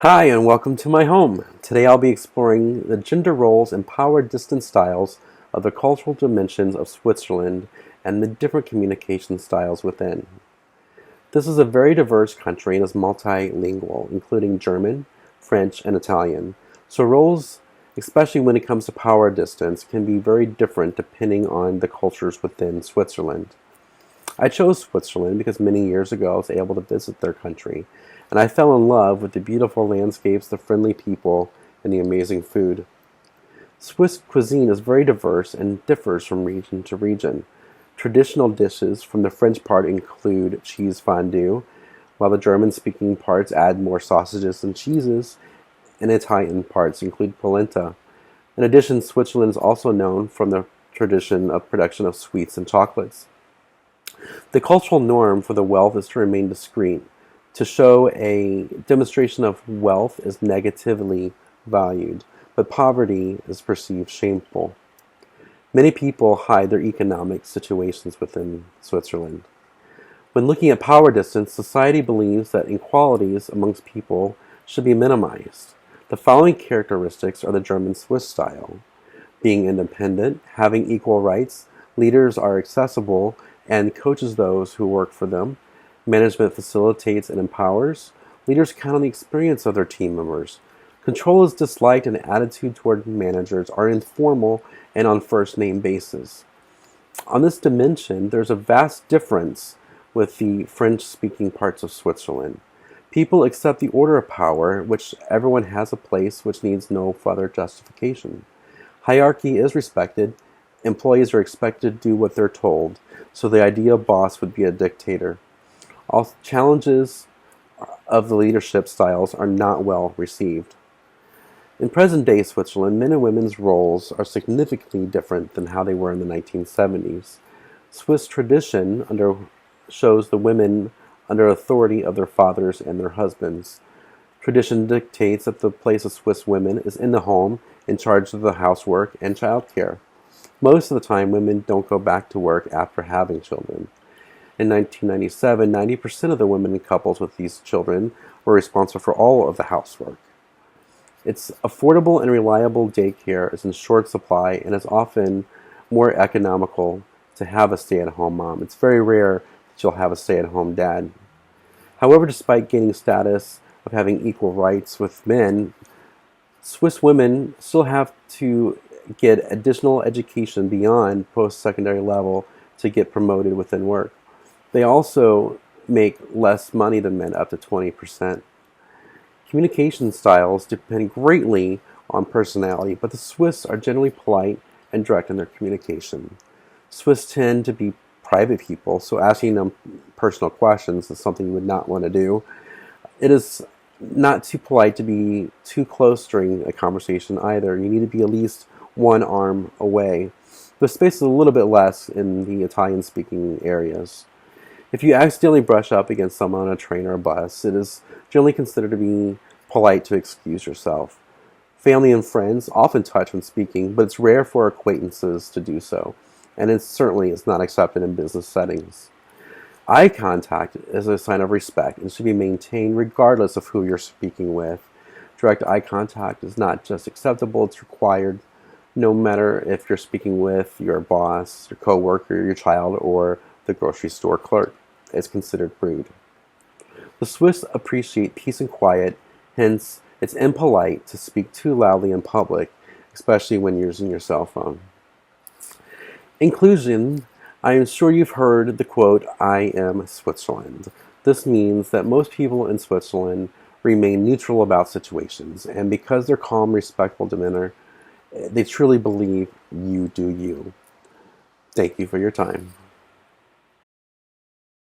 Hi, and welcome to my home. Today I'll be exploring the gender roles and power distance styles of the cultural dimensions of Switzerland and the different communication styles within. This is a very diverse country and is multilingual, including German, French, and Italian. So roles, especially when it comes to power distance, can be very different depending on the cultures within Switzerland. I chose Switzerland because many years ago I was able to visit their country, and I fell in love with the beautiful landscapes, the friendly people, and the amazing food. Swiss cuisine is very diverse and differs from region to region. Traditional dishes from the French part include cheese fondue, while the German-speaking parts add more sausages and cheeses, and Italian parts include polenta. In addition, Switzerland is also known from the tradition of production of sweets and chocolates. The cultural norm for the wealth is to remain discreet. To show a demonstration of wealth is negatively valued, but poverty is perceived shameful. Many people hide their economic situations within Switzerland. When looking at power distance, society believes that inequalities amongst people should be minimized. The following characteristics are the German Swiss style: being independent, having equal rights, leaders are accessible and coaches those who work for them. Management facilitates and empowers. Leaders count on the experience of their team members. Control is disliked and attitude toward managers are informal and on first name basis. On this dimension, there's a vast difference with the French-speaking parts of Switzerland. People accept the order of power, which everyone has a place which needs no further justification. Hierarchy is respected. Employees are expected to do what they're told, so the ideal boss would be a dictator. All challenges of the leadership styles are not well received. In present-day Switzerland, men and women's roles are significantly different than how they were in the 1970s. Swiss tradition shows the women under authority of their fathers and their husbands. Tradition dictates that the place of Swiss women is in the home, in charge of the housework and childcare. Most of the time, women don't go back to work after having children. In 1997, 90% of the women in couples with these children were responsible for all of the housework. It's affordable and reliable daycare is in short supply and is often more economical to have a stay-at-home mom. It's very rare that you'll have a stay-at-home dad. However, despite gaining status of having equal rights with men, Swiss women still have to get additional education beyond post-secondary level to get promoted within work. They also make less money than men, up to 20%. Communication styles depend greatly on personality, but the Swiss are generally polite and direct in their communication. Swiss tend to be private people, so asking them personal questions is something you would not want to do. It is not too polite to be too close during a conversation either. You need to be at least one arm away. The space is a little bit less in the Italian-speaking areas. If you accidentally brush up against someone on a train or a bus, it is generally considered to be polite to excuse yourself. Family and friends often touch when speaking, but it's rare for acquaintances to do so, and it certainly is not accepted in business settings. Eye contact is a sign of respect and should be maintained regardless of who you're speaking with. Direct eye contact is not just acceptable, it's required no matter if you're speaking with your boss, your coworker, your child, or the grocery store clerk. It's considered rude. The Swiss appreciate peace and quiet, hence it's impolite to speak too loudly in public, especially when you're using your cell phone. Inclusion. I am sure you've heard the quote, "I am Switzerland." This means that most people in Switzerland remain neutral about situations, and because their calm, respectful demeanor, they truly believe you do you. Thank you for your time.